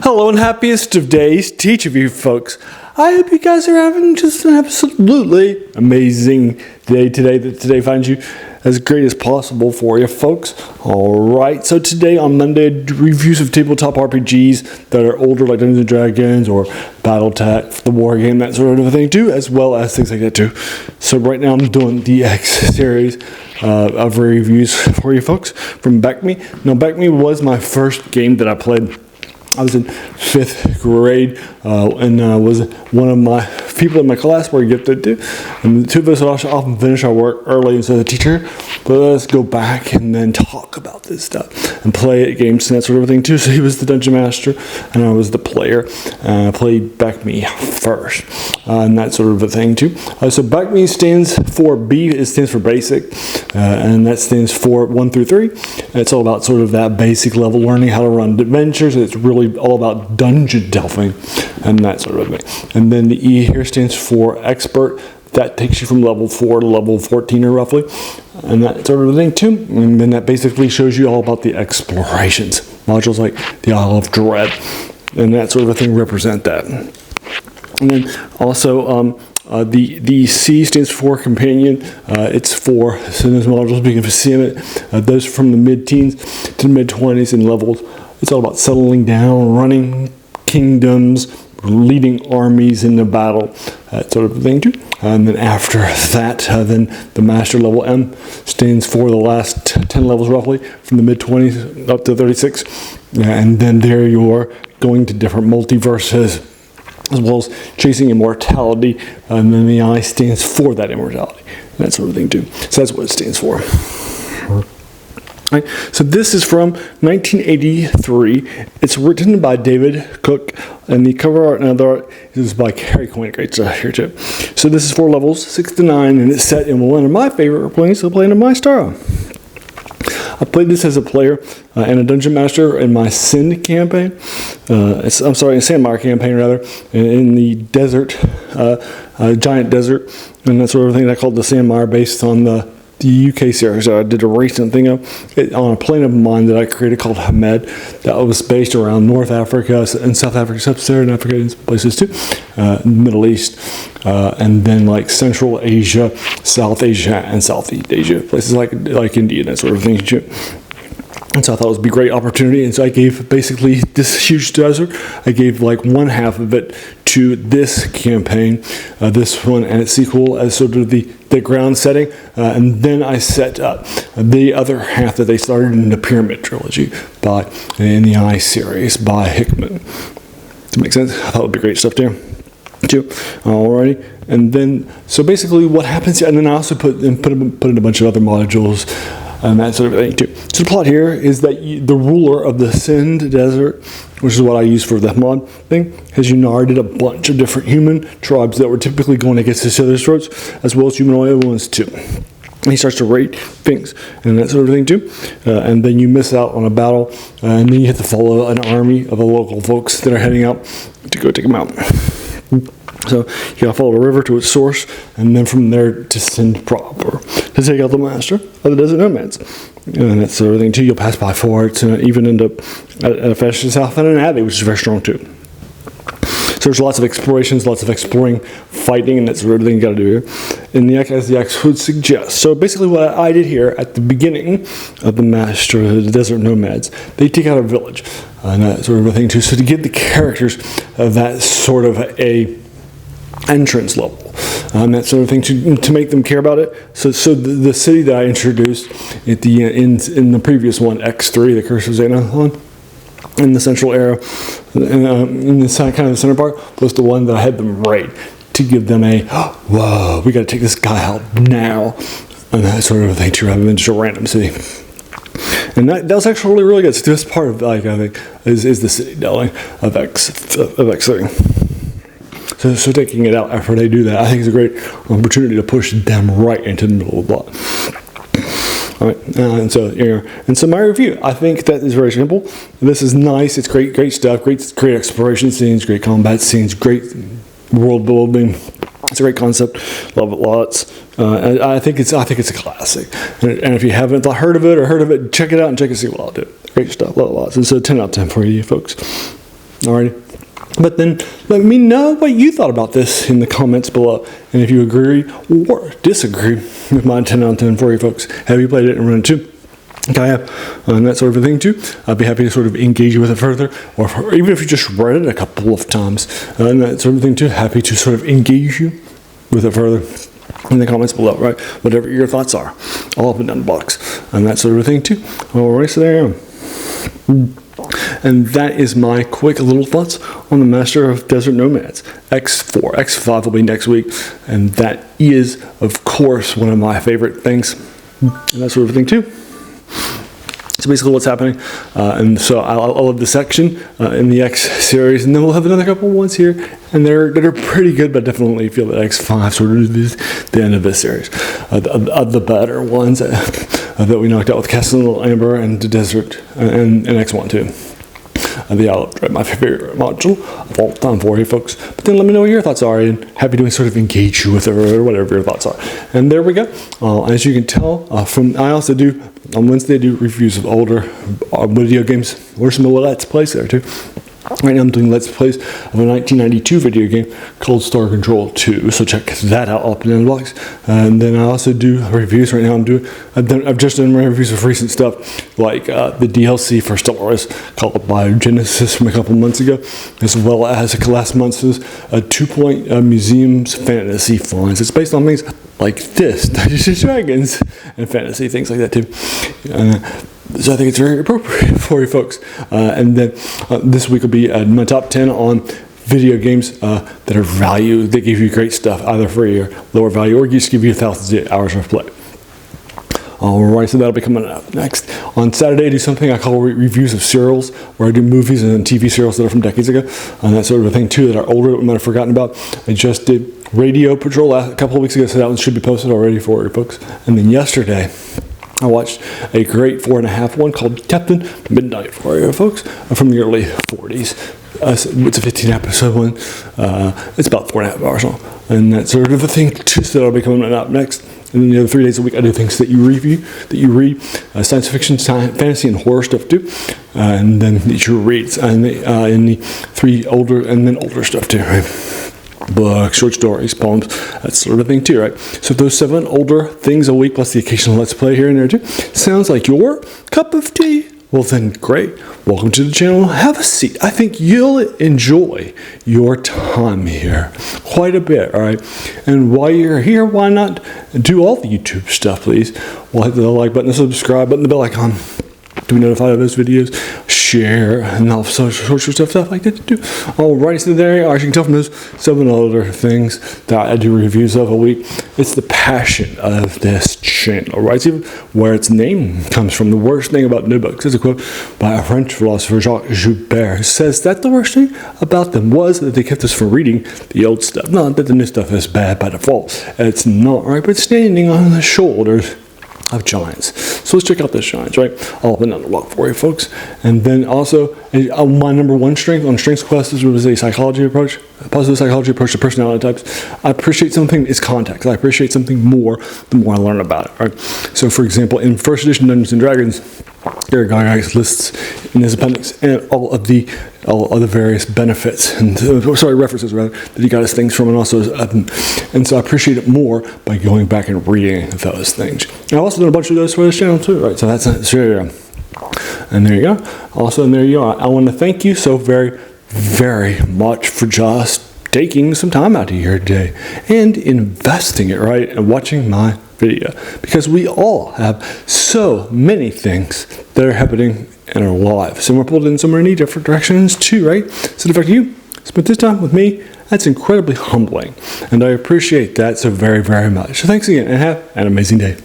Hello and happiest of days to each of you folks. I hope you guys are having just an absolutely amazing day today, that today finds you as great as possible for you folks. Alright, so today on Monday, reviews of tabletop RPGs that are older, like Dungeons & Dragons or Battletech, the war game, that sort of thing too, as well as things like that too. So right now I'm doing the X series of reviews for you folks from BECMI. Now BECMI was my first game that I played. I was in 5th grade and was one of my people in my class were gifted too. And the two of us would often finish our work early instead of the teacher. But let's go back and then talk about this stuff and play at games and that sort of thing too. So he was the dungeon master and I was the player. I played BECMI first and that sort of a thing too. So BECMI stands for B. It stands for basic, and that stands for 1 through 3. And it's all about sort of that basic level learning how to run adventures. It's really all about dungeon delving and that sort of thing. And then the E here stands for expert. That takes you from level 4 to level 14 or roughly, and that sort of thing too. And then that basically shows you all about the explorations. Modules like the Isle of Dread and that sort of thing represent that. And then also the C stands for companion. It's for, so those modules being of those from the mid-teens to the mid-20s in levels. It's all about settling down, running kingdoms, leading armies into battle, that sort of thing too. And then after that, then the master level M stands for the last 10 levels roughly, from the mid-20s up to 36. And then there you are going to different multiverses, as well as chasing immortality. And then the I stands for that immortality, that sort of thing too. So that's what it stands for. Right. So this is from 1983. It's written by David Cook, and the cover art and other art is by Harry Quinn. Great stuff here too. So this is 4 levels, 6 to 9, and it's set in one of my favorite planes, the plane of my star. I played this as a player and a dungeon master in my Sin campaign. Sandmire campaign rather, in the desert, giant desert, and that sort of thing. I called the Sandmire based on the UK series. I did a recent thing on a plane of mine that I created called Hamed, that was based around North Africa and South Africa, Sub-Saharan Africa, and places too, Middle East, and then like Central Asia, South Asia, and Southeast Asia, places like India and that sort of thing too. And so I thought it would be a great opportunity, and so I gave basically this huge desert, I gave like one half of it to this campaign, this one and its sequel as sort of the ground setting, and then I set up the other half that they started in the Pyramid Trilogy in the I series by Hickman. Does that make sense? I thought it would be great stuff there too. Alrighty, and then so basically what happens, and then I also put in a bunch of other modules and that sort of thing too. So the plot here is that the ruler of the Sind Desert, which is what I use for the mod thing, has united a bunch of different human tribes that were typically going against each other's throats, as well as humanoid ones too. And he starts to raid things and that sort of thing too. And then you miss out on a battle, and then you have to follow an army of the local folks that are heading out to go take them out. So you gotta follow the river to its source, and then from there to Sind proper to take out the master of the Desert Nomads, and that sort of thing too. You'll pass by forts and even end up at a fascist south and an abbey, which is very strong too. So there's lots of explorations, lots of exploring, fighting, and that sort of thing you gotta do here. And as the X would suggest. So basically, what I did here at the beginning of the master of the Desert Nomads, they take out a village and that sort of a thing too. So to give the characters that sort of a entrance level, that sort of thing to make them care about it. So the city that I introduced at the in the previous one, X3, the Curse of Xenon, in the central area, in the kind of the center part, was the one that I had them raid to give them a whoa, we got to take this guy out now, and that sort of thing too, rather than just a random city. And that was actually really good. So this part of I think is the city delving of X3. So taking it out after they do that, I think is a great opportunity to push them right into the middle of the plot. All right, and so my review, I think that is very simple. This is nice. It's great stuff. Great exploration scenes, great combat scenes, great world building. It's a great concept. Love it lots. I think it's a classic. And if you haven't heard of it, check it out and check and see what I'll do. Great stuff. Love it lots. It's a 10 out of 10 for you folks. Alrighty. But then let me know what you thought about this in the comments below. And if you agree or disagree with my 10 out of 10 for you folks, have you played it and run it too? Okay, I have, and that sort of a thing too. I'd be happy to sort of engage you with it further, or even if you just read it a couple of times, and that sort of thing too. Happy to sort of engage you with it further in the comments below, right? Whatever your thoughts are, all up and down the box, and that sort of a thing too. Alright, so there I am. And that is my quick little thoughts on the Master of Desert Nomads X4. X5 will be next week, and that is, of course, one of my favorite things, and that sort of thing too. So basically what's happening, and so I love the section in the X series, and then we'll have another couple ones here, and they're pretty good, but definitely feel that X5 sort of is the end of this series. The better ones that we knocked out with Castle Amber and the Desert and X1 too. The Olive Dread, my favorite module of all time for you folks. But then let me know what your thoughts are, and happy to sort of engage you with it or whatever your thoughts are. And there we go. As you can tell, I also do, on Wednesday, I do reviews of older video games. There's some Let's Plays there too. Right now I'm doing Let's Plays of a 1992 video game called Star Control 2, so check that out up in the box. And then I also do reviews right now. I've just done reviews of recent stuff, like the DLC for Star Wars called by Genesis from a couple months ago, as well as last month's 2-point Museum's Fantasy Finds. It's based on things like this, Dungeons and Dragons, and fantasy, things like that too. So I think it's very appropriate for you folks. And then this week will be my top 10 on video games that are value, that give you great stuff, either free or lower value, or just give you thousands of hours of play. Alright, so that'll be coming up next. On Saturday, I do something I call reviews of serials, where I do movies and TV serials that are from decades ago, and that sort of a thing too, that are older that we might have forgotten about. I just did Radio Patrol a couple of weeks ago, so that one should be posted already for you folks. And then yesterday, I watched a great 4.5 one called Captain Midnight for you folks, from the early 40s. It's a 15 episode one. It's about 4.5 hours long, and that sort of a thing too, so that'll be coming up next. And then the other 3 days a week, I do things that you review, that you read, science fiction, fantasy, and horror stuff too, and then that you read, and in the 3 older and then older stuff too, right? Books, short stories, poems, that sort of thing too, right? So those 7 older things a week, plus the occasional Let's Play here and there too, sounds like your cup of tea. Well then, great. Welcome to the channel. Have a seat. I think you'll enjoy your time here quite a bit, all right? And while you're here, why not do all the YouTube stuff, please? Well, hit the like button, the subscribe button, the bell icon to be notified of those videos, share, and all sorts of stuff like that too. Alrighty, so there you are. As you can tell from those 7 other things that I do reviews of a week, it's the passion of this channel, right? It's even where its name comes from. The worst thing about new books is a quote by a French philosopher, Jacques Joubert, who says that the worst thing about them was that they kept us from reading the old stuff. Not that the new stuff is bad by default. It's not, right? But standing on the shoulders of giants. So let's check out those giants, right? All up and down the block for you folks. And then also, my number 1 strength on strengths classes was a psychology approach, a positive psychology approach to personality types. I appreciate something is context. I appreciate something more the more I learn about it, right? So for example, in first edition Dungeons and Dragons, Eric Gygax lists in his appendix and all of the various benefits and references rather that he got his things from, and also and so I appreciate it more by going back and reading those things. And I've also done a bunch of those for this channel too, right? So that's here. And there you go. Also, and there you are. I want to thank you so very, very much for just taking some time out of your day and investing it, right, and watching my video, because we all have so many things that are happening in our lives, and we're pulled in so many different directions too, right? So the fact you spent this time with me, that's incredibly humbling, and I appreciate that so very, very much. So thanks again, and have an amazing day.